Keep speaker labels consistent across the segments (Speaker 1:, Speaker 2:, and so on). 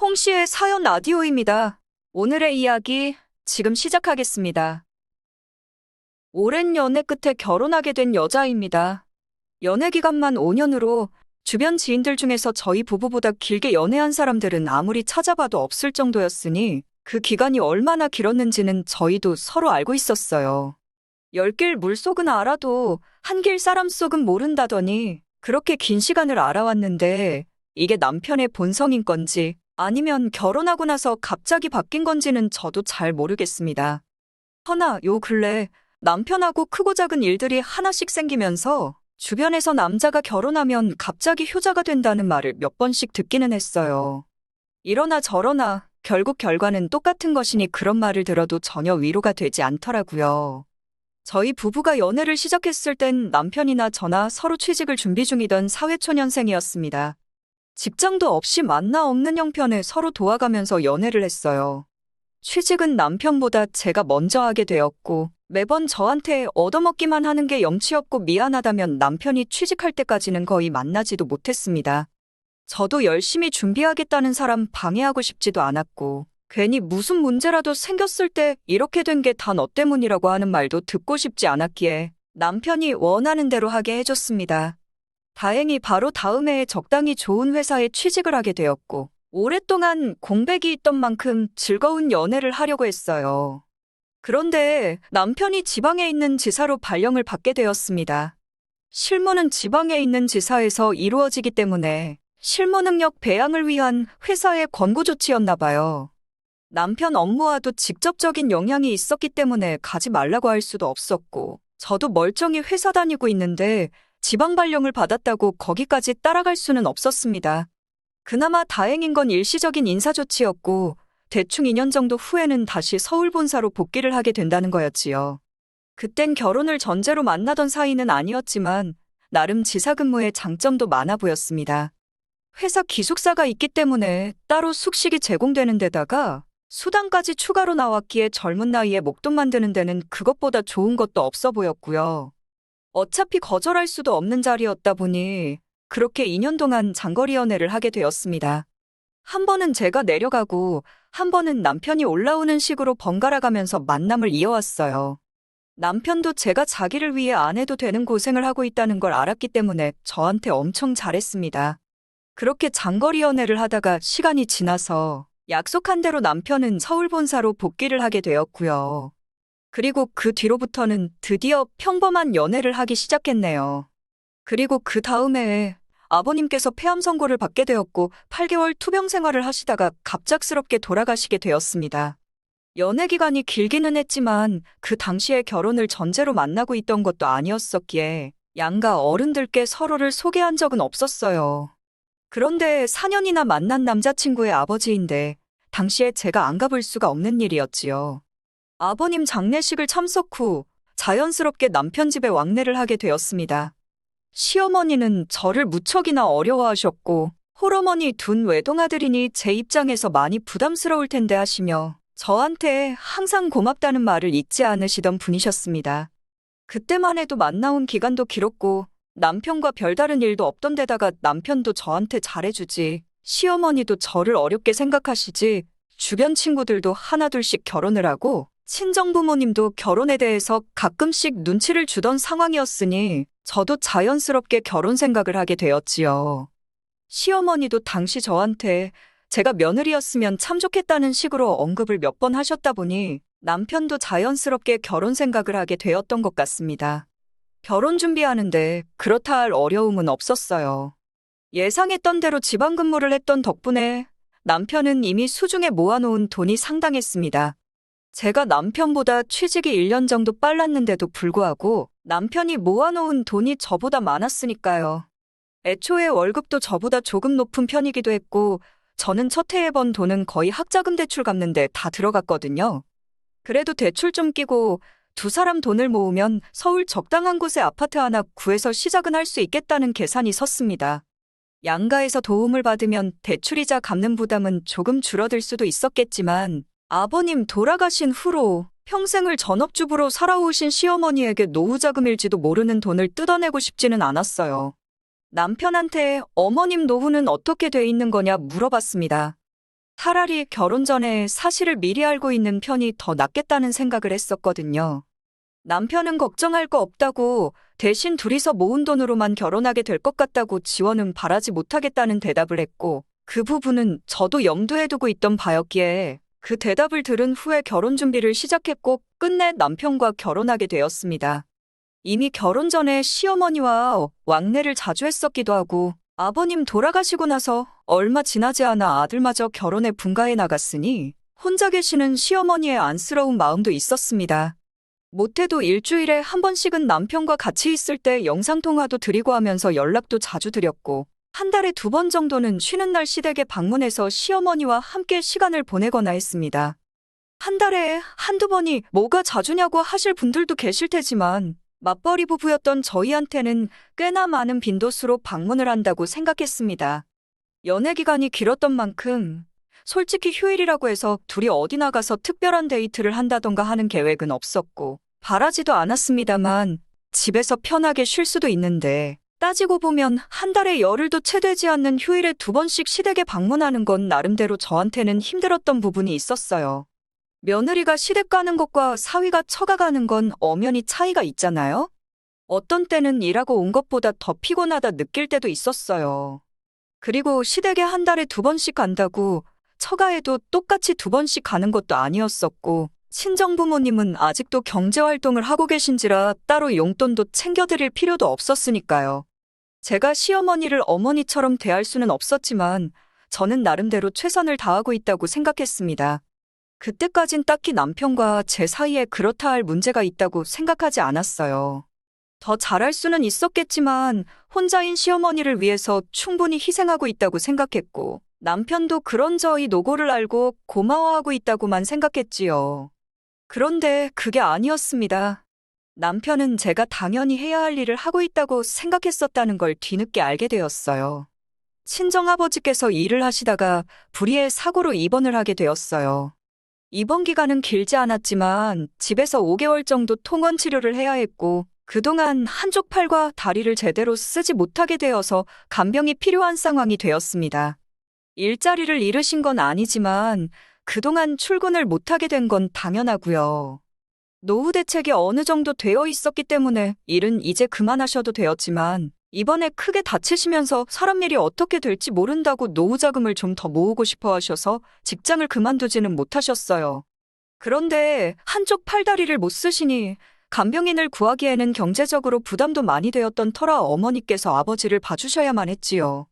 Speaker 1: 홍씨의 사연 라디오입니다. 오늘의 이야기 지금 시작하겠습니다. 오랜 연애 끝에 결혼하게 된 여자입니다. 연애 기간만 5년으로 주변 지인들 중에서 저희 부부보다 길게 연애한 사람들은 아무리 찾아봐도 없을 정도였으니 그 기간이 얼마나 길었는지는 저희도 서로 알고 있었어요. 열길 물속은 알아도 한길 사람 속은 모른다더니 그렇게 긴 시간을 알아왔는데 이게 남편의 본성인 건지 아니면 결혼하고 나서 갑자기 바뀐 건지는 저도 잘 모르겠습니다. 허나 요 근래 남편하고 크고 작은 일들이 하나씩 생기면서 주변에서 남자가 결혼하면 갑자기 효자가 된다는 말을 몇 번씩 듣기는 했어요. 이러나 저러나 결국 결과는 똑같은 것이니 그런 말을 들어도 전혀 위로가 되지 않더라고요. 저희 부부가 연애를 시작했을 땐 남편이나 저나 서로 취직을 준비 중이던 사회초년생이었습니다. 직장도 없이 만나 없는 형편에 서로 도와가면서 연애를 했어요. 취직은 남편보다 제가 먼저 하게 되었고 매번 저한테 얻어먹기만 하는 게 염치 없고 미안하다면 남편이 취직할 때까지는 거의 만나지도 못했습니다. 저도 열심히 준비하겠다는 사람 방해하고 싶지도 않았고 괜히 무슨 문제라도 생겼을 때 이렇게 된 게 다 너 때문이라고 하는 말도 듣고 싶지 않았기에 남편이 원하는 대로 하게 해줬습니다. 다행히 바로 다음 해에 적당히 좋은 회사에 취직을 하게 되었고 오랫동안 공백이 있던 만큼 즐거운 연애를 하려고 했어요. 그런데 남편이 지방에 있는 지사로 발령을 받게 되었습니다. 실무는 지방에 있는 지사에서 이루어지기 때문에 실무 능력 배양을 위한 회사의 권고 조치였나 봐요. 남편 업무와도 직접적인 영향이 있었기 때문에 가지 말라고 할 수도 없었고 저도 멀쩡히 회사 다니고 있는데 지방 발령을 받았다고 거기까지 따라갈 수는 없었습니다. 그나마 다행인 건 일시적인 인사조치였고 대충 2년 정도 후에는 다시 서울 본사로 복귀를 하게 된다는 거였지요. 그땐 결혼을 전제로 만나던 사이는 아니었지만 나름 지사 근무에 장점도 많아 보였습니다. 회사 기숙사가 있기 때문에 따로 숙식이 제공되는 데다가 수당까지 추가로 나왔기에 젊은 나이에 목돈 만드는 데는 그것보다 좋은 것도 없어 보였고요. 어차피 거절할 수도 없는 자리였다 보니 그렇게 2년 동안 장거리 연애를 하게 되었습니다. 한 번은 제가 내려가고 한 번은 남편이 올라오는 식으로 번갈아 가면서 만남을 이어왔어요. 남편도 제가 자기를 위해 안 해도 되는 고생을 하고 있다는 걸 알았기 때문에 저한테 엄청 잘했습니다. 그렇게 장거리 연애를 하다가 시간이 지나서 약속한 대로 남편은 서울 본사로 복귀를 하게 되었고요. 그리고 그 뒤로부터는 드디어 평범한 연애를 하기 시작했네요. 그리고 그 다음 해에 아버님께서 폐암 선고를 받게 되었고 8개월 투병 생활을 하시다가 갑작스럽게 돌아가시게 되었습니다. 연애 기간이 길기는 했지만 그 당시에 결혼을 전제로 만나고 있던 것도 아니었었기에 양가 어른들께 서로를 소개한 적은 없었어요. 그런데 4년이나 만난 남자친구의 아버지인데 당시에 제가 안 가볼 수가 없는 일이었지요. 아버님 장례식을 참석 후 자연스럽게 남편 집에 왕래를 하게 되었습니다. 시어머니는 저를 무척이나 어려워하셨고 홀어머니 둔 외동아들이니 제 입장에서 많이 부담스러울 텐데 하시며 저한테 항상 고맙다는 말을 잊지 않으시던 분이셨습니다. 그때만 해도 만나온 기간도 길었고 남편과 별다른 일도 없던 데다가 남편도 저한테 잘해주지 시어머니도 저를 어렵게 생각하시지 주변 친구들도 하나둘씩 결혼을 하고 친정부모님도 결혼에 대해서 가끔씩 눈치를 주던 상황이었으니 저도 자연스럽게 결혼 생각을 하게 되었지요. 시어머니도 당시 저한테 제가 며느리였으면 참 좋겠다는 식으로 언급을 몇 번 하셨다 보니 남편도 자연스럽게 결혼 생각을 하게 되었던 것 같습니다. 결혼 준비하는데 그렇다 할 어려움은 없었어요. 예상했던 대로 지방 근무를 했던 덕분에 남편은 이미 수중에 모아놓은 돈이 상당했습니다. 제가 남편보다 취직이 1년 정도 빨랐는데도 불구하고 남편이 모아놓은 돈이 저보다 많았으니까요. 애초에 월급도 저보다 조금 높은 편이기도 했고 저는 첫 해에 번 돈은 거의 학자금 대출 갚는데 다 들어갔거든요. 그래도 대출 좀 끼고 두 사람 돈을 모으면 서울 적당한 곳에 아파트 하나 구해서 시작은 할 수 있겠다는 계산이 섰습니다. 양가에서 도움을 받으면 대출이자 갚는 부담은 조금 줄어들 수도 있었겠지만 아버님 돌아가신 후로 평생을 전업주부로 살아오신 시어머니에게 노후자금일지도 모르는 돈을 뜯어내고 싶지는 않았어요. 남편한테 어머님 노후는 어떻게 돼 있는 거냐 물어봤습니다. 차라리 결혼 전에 사실을 미리 알고 있는 편이 더 낫겠다는 생각을 했었거든요. 남편은 걱정할 거 없다고 대신 둘이서 모은 돈으로만 결혼하게 될 것 같다고 지원은 바라지 못하겠다는 대답을 했고 그 부분은 저도 염두에 두고 있던 바였기에 그 대답을 들은 후에 결혼 준비를 시작했고 끝내 남편과 결혼하게 되었습니다. 이미 결혼 전에 시어머니와 왕래를 자주 했었기도 하고 아버님 돌아가시고 나서 얼마 지나지 않아 아들마저 결혼에 분가해 나갔으니 혼자 계시는 시어머니의 안쓰러운 마음도 있었습니다. 못해도 일주일에 한 번씩은 남편과 같이 있을 때 영상통화도 드리고 하면서 연락도 자주 드렸고 한 달에 2번 정도는 쉬는 날 시댁에 방문해서 시어머니와 함께 시간을 보내거나 했습니다. 한 달에 한두 번이 뭐가 자주냐고 하실 분들도 계실 테지만 맞벌이 부부였던 저희한테는 꽤나 많은 빈도수로 방문을 한다고 생각했습니다. 연애 기간이 길었던 만큼 솔직히 휴일이라고 해서 둘이 어디 나가서 특별한 데이트를 한다던가 하는 계획은 없었고 바라지도 않았습니다만 집에서 편하게 쉴 수도 있는데 따지고 보면 한 달에 열흘도 채 되지 않는 휴일에 2번씩 시댁에 방문하는 건 나름대로 저한테는 힘들었던 부분이 있었어요. 며느리가 시댁 가는 것과 사위가 처가 가는 건 엄연히 차이가 있잖아요? 어떤 때는 일하고 온 것보다 더 피곤하다 느낄 때도 있었어요. 그리고 시댁에 한 달에 2번씩 간다고 처가에도 똑같이 2번씩 가는 것도 아니었었고 친정부모님은 아직도 경제활동을 하고 계신지라 따로 용돈도 챙겨드릴 필요도 없었으니까요. 제가 시어머니를 어머니처럼 대할 수는 없었지만 저는 나름대로 최선을 다하고 있다고 생각했습니다. 그때까진 딱히 남편과 제 사이에 그렇다 할 문제가 있다고 생각하지 않았어요. 더 잘할 수는 있었겠지만 혼자인 시어머니를 위해서 충분히 희생하고 있다고 생각했고 남편도 그런 저희 노고를 알고 고마워하고 있다고만 생각했지요. 그런데 그게 아니었습니다. 남편은 제가 당연히 해야 할 일을 하고 있다고 생각했었다는 걸 뒤늦게 알게 되었어요. 친정아버지께서 일을 하시다가 불의의 사고로 입원을 하게 되었어요. 입원 기간은 길지 않았지만 집에서 5개월 정도 통원 치료를 해야 했고 그동안 한쪽 팔과 다리를 제대로 쓰지 못하게 되어서 간병이 필요한 상황이 되었습니다. 일자리를 잃으신 건 아니지만 그동안 출근을 못하게 된 건 당연하고요. 노후 대책이 어느 정도 되어 있었기 때문에 일은 이제 그만하셔도 되었지만 이번에 크게 다치시면서 사람 일이 어떻게 될지 모른다고 노후 자금을 좀 더 모으고 싶어 하셔서 직장을 그만두지는 못하셨어요. 그런데 한쪽 팔다리를 못 쓰시니 간병인을 구하기에는 경제적으로 부담도 많이 되었던 터라 어머니께서 아버지를 봐주셔야만 했지요.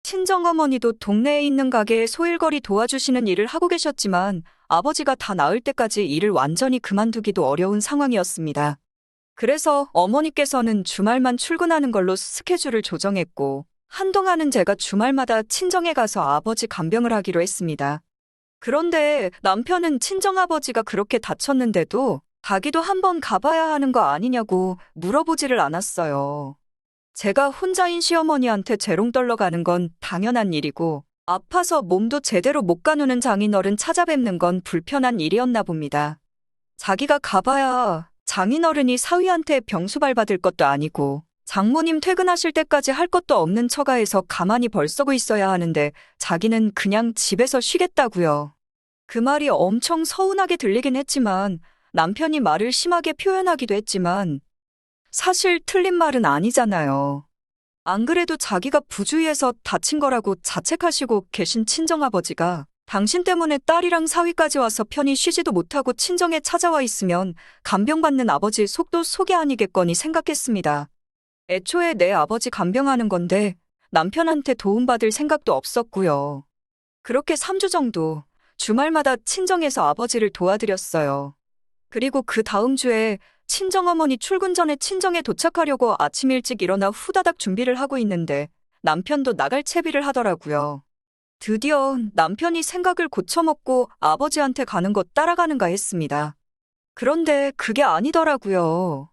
Speaker 1: 친정어머니도 동네에 있는 가게에 소일거리 도와주시는 일을 하고 계셨지만 아버지가 다 나을 때까지 일을 완전히 그만두기도 어려운 상황이었습니다. 그래서 어머니께서는 주말만 출근하는 걸로 스케줄을 조정했고 한동안은 제가 주말마다 친정에 가서 아버지 간병을 하기로 했습니다. 그런데 남편은 친정아버지가 그렇게 다쳤는데도 가기도 한번 가봐야 하는 거 아니냐고 물어보지를 않았어요. 제가 혼자인 시어머니한테 재롱떨러 가는 건 당연한 일이고 아파서 몸도 제대로 못 가누는 장인어른 찾아뵙는 건 불편한 일이었나 봅니다. 자기가 가봐야 장인어른이 사위한테 병수발 받을 것도 아니고 장모님 퇴근하실 때까지 할 것도 없는 처가에서 가만히 벌써고 있어야 하는데 자기는 그냥 집에서 쉬겠다고요. 그 말이 엄청 서운하게 들리긴 했지만 남편이 말을 심하게 표현하기도 했지만 사실 틀린 말은 아니잖아요. 안 그래도 자기가 부주의해서 다친 거라고 자책하시고 계신 친정아버지가 당신 때문에 딸이랑 사위까지 와서 편히 쉬지도 못하고 친정에 찾아와 있으면 간병받는 아버지 속도 속이 아니겠거니 생각했습니다. 애초에 내 아버지 간병하는 건데 남편한테 도움받을 생각도 없었고요. 그렇게 3주 정도 주말마다 친정에서 아버지를 도와드렸어요. 그리고 그 다음 주에 친정어머니 출근 전에 친정에 도착하려고 아침 일찍 일어나 후다닥 준비를 하고 있는데 남편도 나갈 채비를 하더라고요. 드디어 남편이 생각을 고쳐먹고 아버지한테 가는 거 따라가는가 했습니다. 그런데 그게 아니더라고요.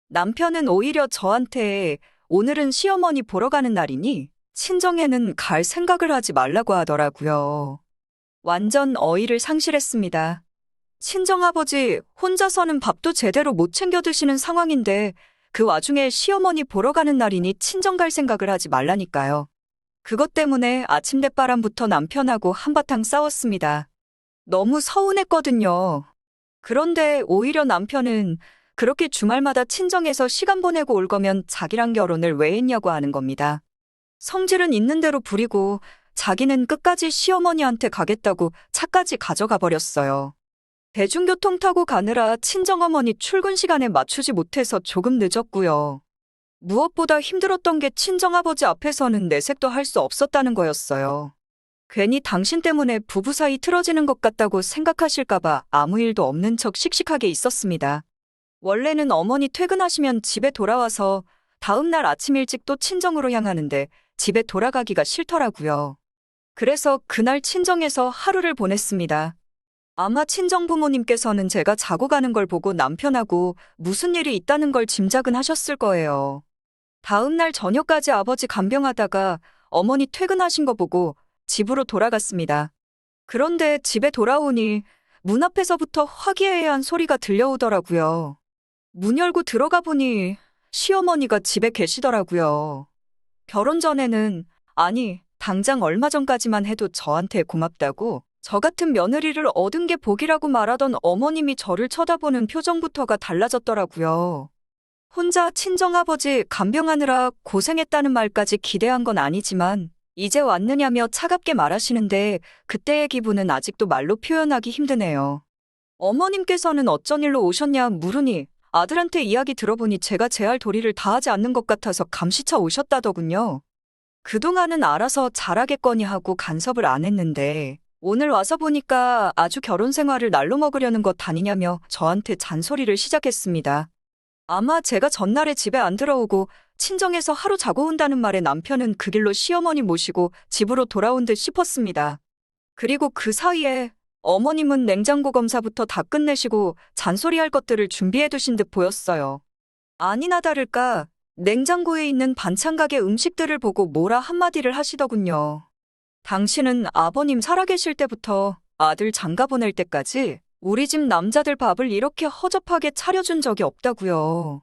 Speaker 1: 남편은 오히려 저한테 오늘은 시어머니 보러 가는 날이니 친정에는 갈 생각을 하지 말라고 하더라고요. 완전 어이를 상실했습니다. 친정아버지 혼자서는 밥도 제대로 못 챙겨 드시는 상황인데 그 와중에 시어머니 보러 가는 날이니 친정 갈 생각을 하지 말라니까요. 그것 때문에 아침 대바람부터 남편하고 한바탕 싸웠습니다. 너무 서운했거든요. 그런데 오히려 남편은 그렇게 주말마다 친정에서 시간 보내고 올 거면 자기랑 결혼을 왜 했냐고 하는 겁니다. 성질은 있는 대로 부리고 자기는 끝까지 시어머니한테 가겠다고 차까지 가져가 버렸어요. 대중교통 타고 가느라 친정어머니 출근 시간에 맞추지 못해서 조금 늦었고요. 무엇보다 힘들었던 게 친정아버지 앞에서는 내색도 할 수 없었다는 거였어요. 괜히 당신 때문에 부부 사이 틀어지는 것 같다고 생각하실까봐 아무 일도 없는 척 씩씩하게 있었습니다. 원래는 어머니 퇴근하시면 집에 돌아와서 다음날 아침 일찍 또 친정으로 향하는데 집에 돌아가기가 싫더라고요. 그래서 그날 친정에서 하루를 보냈습니다. 아마 친정 부모님께서는 제가 자고 가는 걸 보고 남편하고 무슨 일이 있다는 걸 짐작은 하셨을 거예요. 다음날 저녁까지 아버지 간병하다가 어머니 퇴근하신 거 보고 집으로 돌아갔습니다. 그런데 집에 돌아오니 문 앞에서부터 화기애애한 소리가 들려오더라고요. 문 열고 들어가 보니 시어머니가 집에 계시더라고요. 결혼 전에는, 아니, 당장 얼마 전까지만 해도 저한테 고맙다고 저 같은 며느리를 얻은 게 복이라고 말하던 어머님이 저를 쳐다보는 표정부터가 달라졌더라고요. 혼자 친정아버지 간병하느라 고생했다는 말까지 기대한 건 아니지만 이제 왔느냐며 차갑게 말하시는데 그때의 기분은 아직도 말로 표현하기 힘드네요. 어머님께서는 어쩐 일로 오셨냐 물으니 아들한테 이야기 들어보니 제가 제 할 도리를 다하지 않는 것 같아서 감시쳐 오셨다더군요. 그동안은 알아서 잘하겠거니 하고 간섭을 안 했는데 오늘 와서 보니까 아주 결혼 생활을 날로 먹으려는 것 아니냐며 저한테 잔소리를 시작했습니다. 아마 제가 전날에 집에 안 들어오고 친정에서 하루 자고 온다는 말에 남편은 그 길로 시어머니 모시고 집으로 돌아온 듯 싶었습니다. 그리고 그 사이에 어머님은 냉장고 검사부터 다 끝내시고 잔소리할 것들을 준비해 두신 듯 보였어요. 아니나 다를까 냉장고에 있는 반찬 가게 음식들을 보고 뭐라 한마디를 하시더군요. 당신은 아버님 살아계실 때부터 아들 장가 보낼 때까지 우리 집 남자들 밥을 이렇게 허접하게 차려준 적이 없다고요.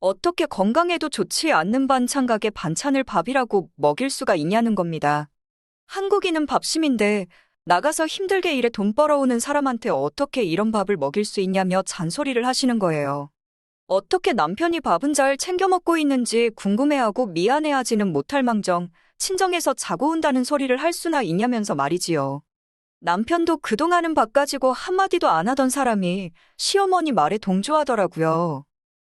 Speaker 1: 어떻게 건강에도 좋지 않는 반찬 가게 반찬을 밥이라고 먹일 수가 있냐는 겁니다. 한국인은 밥심인데 나가서 힘들게 일해 돈 벌어오는 사람한테 어떻게 이런 밥을 먹일 수 있냐며 잔소리를 하시는 거예요. 어떻게 남편이 밥은 잘 챙겨 먹고 있는지 궁금해하고 미안해하지는 못할 망정 친정에서 자고 온다는 소리를 할 수나 있냐면서 말이지요. 남편도 그동안은 밥 가지고 한마디도 안 하던 사람이 시어머니 말에 동조하더라고요.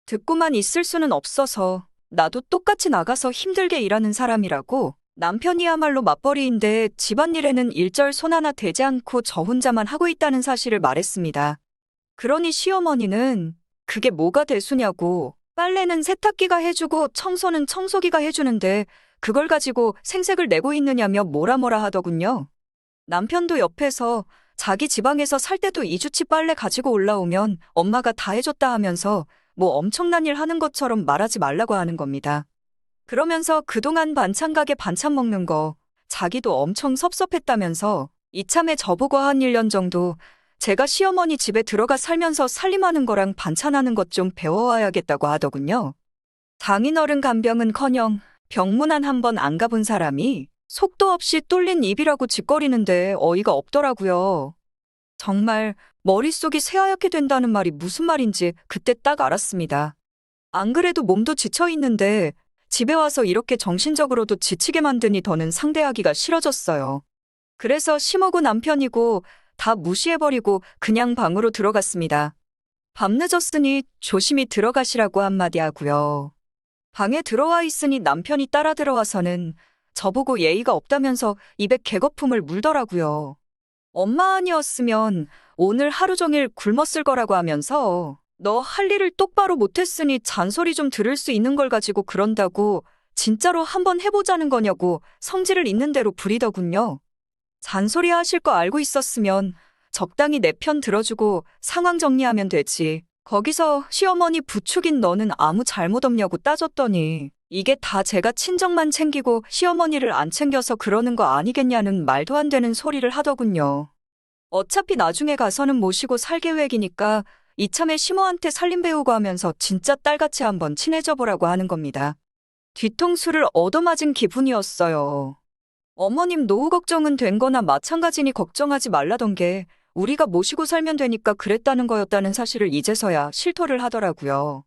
Speaker 1: 듣고만 있을 수는 없어서 나도 똑같이 나가서 힘들게 일하는 사람이라고 남편이야말로 맞벌이인데 집안일에는 일절 손 하나 대지 않고 저 혼자만 하고 있다는 사실을 말했습니다. 그러니 시어머니는 그게 뭐가 대수냐고 빨래는 세탁기가 해주고 청소는 청소기가 해주는데 그걸 가지고 생색을 내고 있느냐며 뭐라 하더군요. 남편도 옆에서 자기 지방에서 살 때도 2주치 빨래 가지고 올라오면 엄마가 다 해줬다 하면서 뭐 엄청난 일 하는 것처럼 말하지 말라고 하는 겁니다. 그러면서 그동안 반찬 가게 반찬 먹는 거 자기도 엄청 섭섭했다면서 이참에 저보고 한 1년 정도 제가 시어머니 집에 들어가 살면서 살림하는 거랑 반찬하는 것 좀 배워와야겠다고 하더군요. 장인어른 간병은커녕 병문안 한 번 안 가본 사람이 속도 없이 뚫린 입이라고 짓거리는데 어이가 없더라고요. 정말 머릿속이 새하얗게 된다는 말이 무슨 말인지 그때 딱 알았습니다. 안 그래도 몸도 지쳐 있는데 집에 와서 이렇게 정신적으로도 지치게 만드니 더는 상대하기가 싫어졌어요. 그래서 심하고 남편이고 다 무시해버리고 그냥 방으로 들어갔습니다. 밤 늦었으니 조심히 들어가시라고 한마디 하고요. 방에 들어와 있으니 남편이 따라 들어와서는 저보고 예의가 없다면서 입에 개거품을 물더라고요. 엄마 아니었으면 오늘 하루 종일 굶었을 거라고 하면서 너 할 일을 똑바로 못했으니 잔소리 좀 들을 수 있는 걸 가지고 그런다고 진짜로 한번 해보자는 거냐고 성질을 있는 대로 부리더군요. 잔소리 하실 거 알고 있었으면 적당히 내 편 들어주고 상황 정리하면 되지. 거기서 시어머니 부축인 너는 아무 잘못 없냐고 따졌더니 이게 다 제가 친정만 챙기고 시어머니를 안 챙겨서 그러는 거 아니겠냐는 말도 안 되는 소리를 하더군요. 어차피 나중에 가서는 모시고 살 계획이니까 이참에 시모한테 살림 배우고 하면서 진짜 딸같이 한번 친해져 보라고 하는 겁니다. 뒤통수를 얻어맞은 기분이었어요. 어머님 노후 걱정은 된 거나 마찬가지니 걱정하지 말라던 게 우리가 모시고 살면 되니까 그랬다는 거였다는 사실을 이제서야 실토를 하더라고요.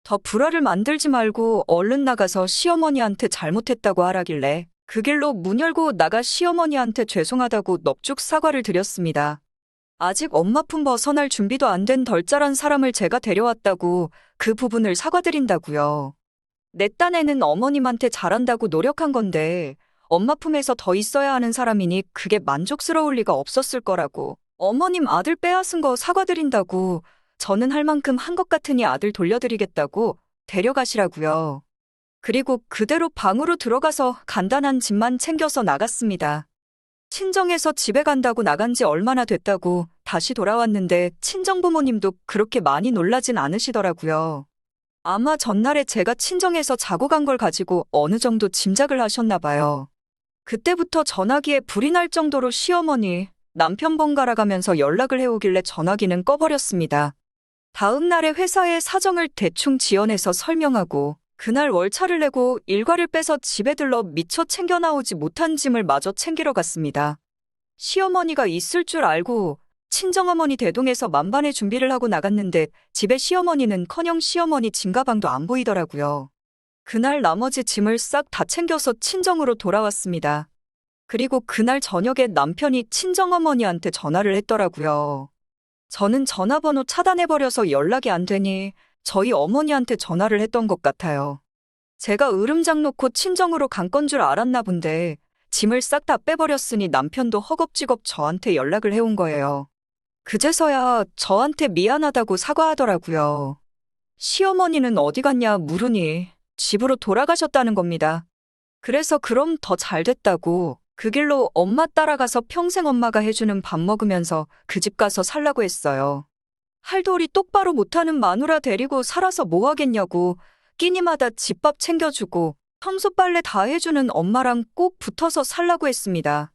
Speaker 1: 더 불화를 만들지 말고 얼른 나가서 시어머니한테 잘못했다고 하라길래 그 길로 문 열고 나가 시어머니한테 죄송하다고 넙죽 사과를 드렸습니다. 아직 엄마 품 벗어날 준비도 안 된 덜짤한 사람을 제가 데려왔다고 그 부분을 사과드린다고요. 내 딴에는 어머님한테 잘한다고 노력한 건데 엄마 품에서 더 있어야 하는 사람이니 그게 만족스러울 리가 없었을 거라고 어머님 아들 빼앗은 거 사과드린다고 저는 할 만큼 한 것 같으니 아들 돌려드리겠다고 데려가시라고요. 그리고 그대로 방으로 들어가서 간단한 짐만 챙겨서 나갔습니다. 친정에서 집에 간다고 나간 지 얼마나 됐다고 다시 돌아왔는데 친정부모님도 그렇게 많이 놀라진 않으시더라고요. 아마 전날에 제가 친정에서 자고 간 걸 가지고 어느 정도 짐작을 하셨나 봐요. 그때부터 전화기에 불이 날 정도로 시어머니, 남편 번갈아 가면서 연락을 해오길래 전화기는 꺼버렸습니다. 다음 날에 회사의 사정을 대충 지어내서 설명하고 그날 월차를 내고 일과를 빼서 집에 들러 미처 챙겨 나오지 못한 짐을 마저 챙기러 갔습니다. 시어머니가 있을 줄 알고 친정어머니 대동해서 만반의 준비를 하고 나갔는데 집에 시어머니는커녕 시어머니 짐 가방도 안 보이더라고요. 그날 나머지 짐을 싹 다 챙겨서 친정으로 돌아왔습니다. 그리고 그날 저녁에 남편이 친정어머니한테 전화를 했더라고요. 저는 전화번호 차단해버려서 연락이 안 되니 저희 어머니한테 전화를 했던 것 같아요. 제가 으름장 놓고 친정으로 간 건 줄 알았나 본데 짐을 싹 다 빼버렸으니 남편도 허겁지겁 저한테 연락을 해온 거예요. 그제서야 저한테 미안하다고 사과하더라고요. 시어머니는 어디 갔냐 물으니 집으로 돌아가셨다는 겁니다. 그래서 그럼 더 잘 됐다고 그 길로 엄마 따라가서 평생 엄마가 해주는 밥 먹으면서 그 집 가서 살라고 했어요. 할도리 똑바로 못하는 마누라 데리고 살아서 뭐 하겠냐고 끼니마다 집밥 챙겨주고 청소 빨래 다 해주는 엄마랑 꼭 붙어서 살라고 했습니다.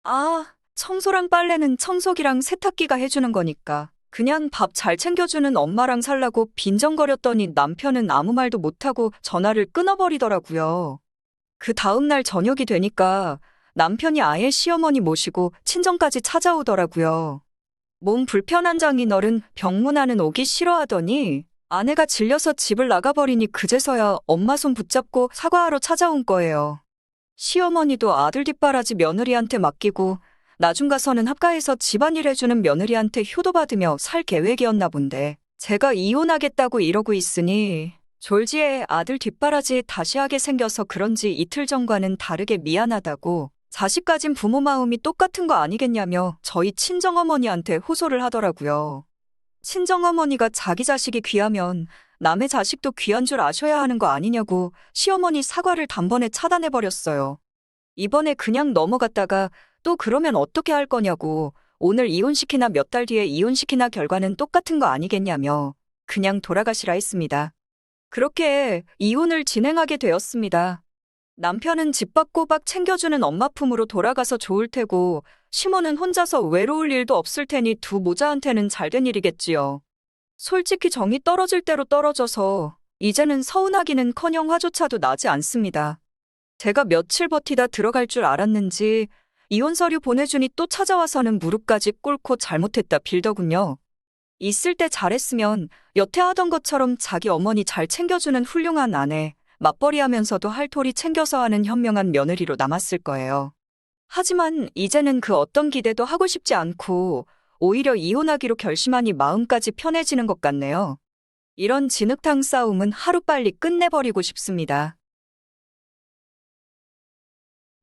Speaker 1: 아, 청소랑 빨래는 청소기랑 세탁기가 해주는 거니까 그냥 밥 잘 챙겨주는 엄마랑 살라고 빈정거렸더니 남편은 아무 말도 못하고 전화를 끊어버리더라고요. 그 다음날 저녁이 되니까 남편이 아예 시어머니 모시고 친정까지 찾아오더라고요. 몸 불편한 장인어른 병문안은 오기 싫어하더니 아내가 질려서 집을 나가버리니 그제서야 엄마 손 붙잡고 사과하러 찾아온 거예요. 시어머니도 아들 뒷바라지 며느리한테 맡기고 나중 가서는 합가해서 집안일 해주는 며느리한테 효도받으며 살 계획이었나 본데 제가 이혼하겠다고 이러고 있으니 졸지에 아들 뒷바라지 다시 하게 생겨서 그런지 이틀 전과는 다르게 미안하다고 자식 가진 부모 마음이 똑같은 거 아니겠냐며 저희 친정어머니한테 호소를 하더라고요. 친정어머니가 자기 자식이 귀하면 남의 자식도 귀한 줄 아셔야 하는 거 아니냐고 시어머니 사과를 단번에 차단해버렸어요. 이번에 그냥 넘어갔다가 또 그러면 어떻게 할 거냐고 오늘 이혼시키나 몇 달 뒤에 이혼시키나 결과는 똑같은 거 아니겠냐며 그냥 돌아가시라 했습니다. 그렇게 이혼을 진행하게 되었습니다. 남편은 집밥 꼬박 챙겨주는 엄마 품으로 돌아가서 좋을 테고 시모는 혼자서 외로울 일도 없을 테니 두 모자한테는 잘된 일이겠지요. 솔직히 정이 떨어질 대로 떨어져서 이제는 서운하기는커녕 화조차도 나지 않습니다. 제가 며칠 버티다 들어갈 줄 알았는지 이혼 서류 보내주니 또 찾아와서는 무릎까지 꿇고 잘못했다 빌더군요. 있을 때 잘했으면 여태 하던 것처럼 자기 어머니 잘 챙겨주는 훌륭한 아내, 맞벌이하면서도 할토리 챙겨서 하는 현명한 며느리로 남았을 거예요. 하지만 이제는 그 어떤 기대도 하고 싶지 않고 오히려 이혼하기로 결심하니 마음까지 편해지는 것 같네요. 이런 진흙탕 싸움은 하루빨리 끝내버리고 싶습니다.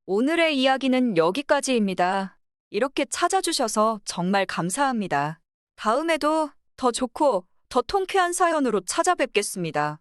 Speaker 1: 오늘의 이야기는 여기까지입니다. 이렇게 찾아주셔서 정말 감사합니다. 다음에도 더 좋고 더 통쾌한 사연으로 찾아뵙겠습니다.